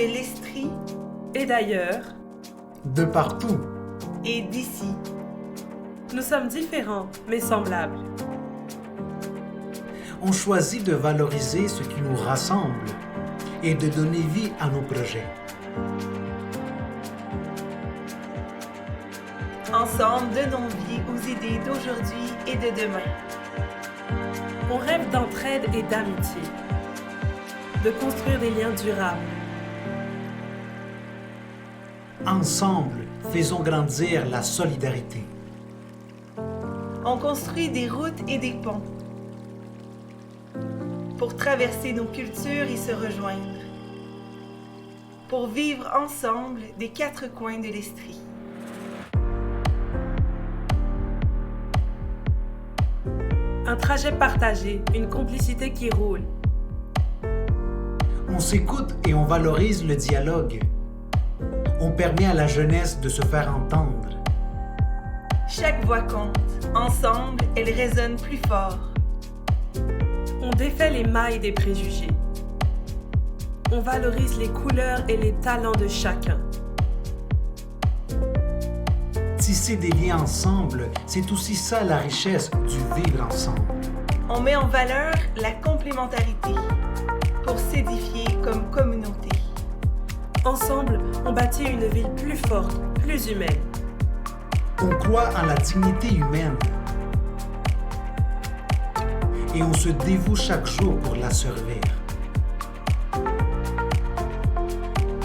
de l'Estrie et d'ailleurs, de partout. et d'ici. nous sommes différents mais semblables. On choisit de valoriser ce qui nous rassemble et de donner vie à nos projets. Ensemble, donnons vie aux idées d'aujourd'hui et de demain. On rêve d'entraide et d'amitié, de construire des liens durables. Ensemble, faisons grandir la solidarité. On construit des routes et des ponts pour traverser nos cultures et se rejoindre, pour vivre ensemble des quatre coins de l'Estrie. Un trajet partagé, une complicité qui roule. On s'écoute et on valorise le dialogue. On permet à la jeunesse de se faire entendre. Chaque voix compte. Ensemble, elle résonne plus fort. On défait les mailles des préjugés. On valorise les couleurs et les talents de chacun. Tisser des liens ensemble, c'est aussi ça la richesse du vivre ensemble. On met en valeur la complémentarité pour s'édifier comme communauté. Ensemble, on bâtit une ville plus forte, plus humaine. On croit en la dignité humaine et on se dévoue chaque jour pour la servir.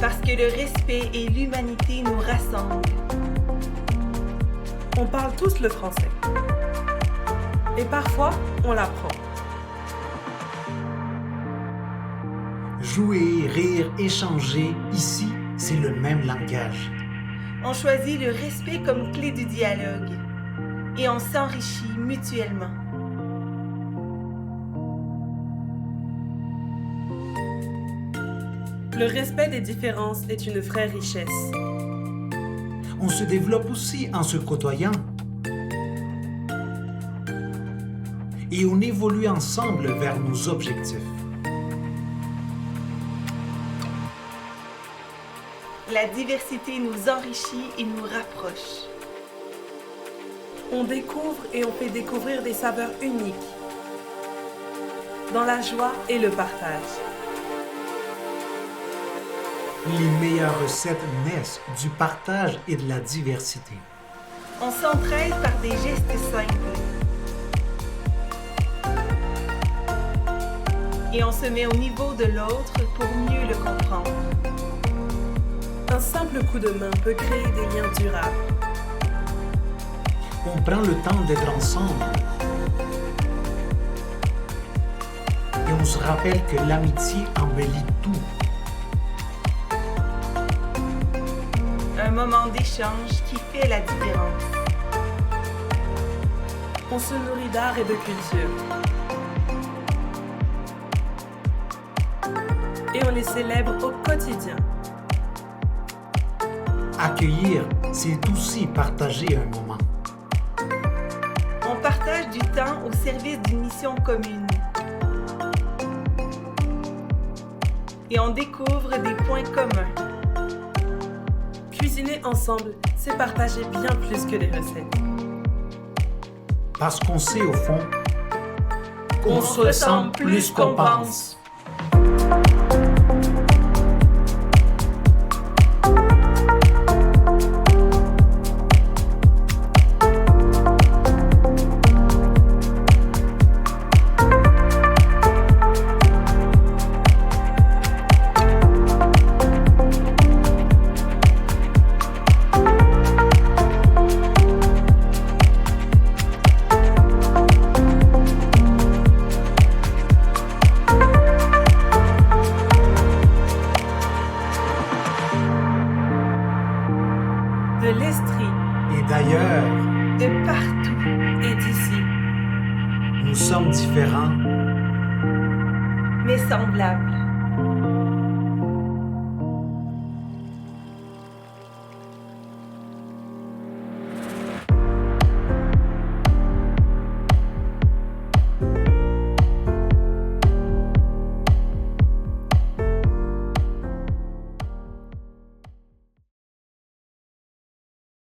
Parce que le respect et l'humanité nous rassemblent. On parle tous le français. Et parfois, on l'apprend. Jouer, rire, échanger, ici, c'est le même langage. On choisit le respect comme clé du dialogue et on s'enrichit mutuellement. Le respect des différences est une vraie richesse. On se développe aussi en se côtoyant. Et on évolue ensemble vers nos objectifs. La diversité nous enrichit et nous rapproche. On découvre et on fait découvrir des saveurs uniques, dans la joie et le partage. Les meilleures recettes naissent du partage et de la diversité. On s'entraide par des gestes simples. Et on se met au niveau de l'autre pour mieux le comprendre. Un simple coup de main peut créer des liens durables. On prend le temps d'être ensemble. Et on se rappelle que l'amitié embellit tout. Un moment d'échange qui fait la différence. On se nourrit d'art et de culture. Et on les célèbre au quotidien. Accueillir, c'est aussi partager un moment. On partage du temps au service d'une mission commune. Et on découvre des points communs. Cuisiner ensemble, c'est partager bien plus que les recettes. Parce qu'on sait au fond On se ressemble plus qu'on pense. De l'Estrie, et d'ailleurs, De partout, et d'ici, nous sommes différents. mais semblables.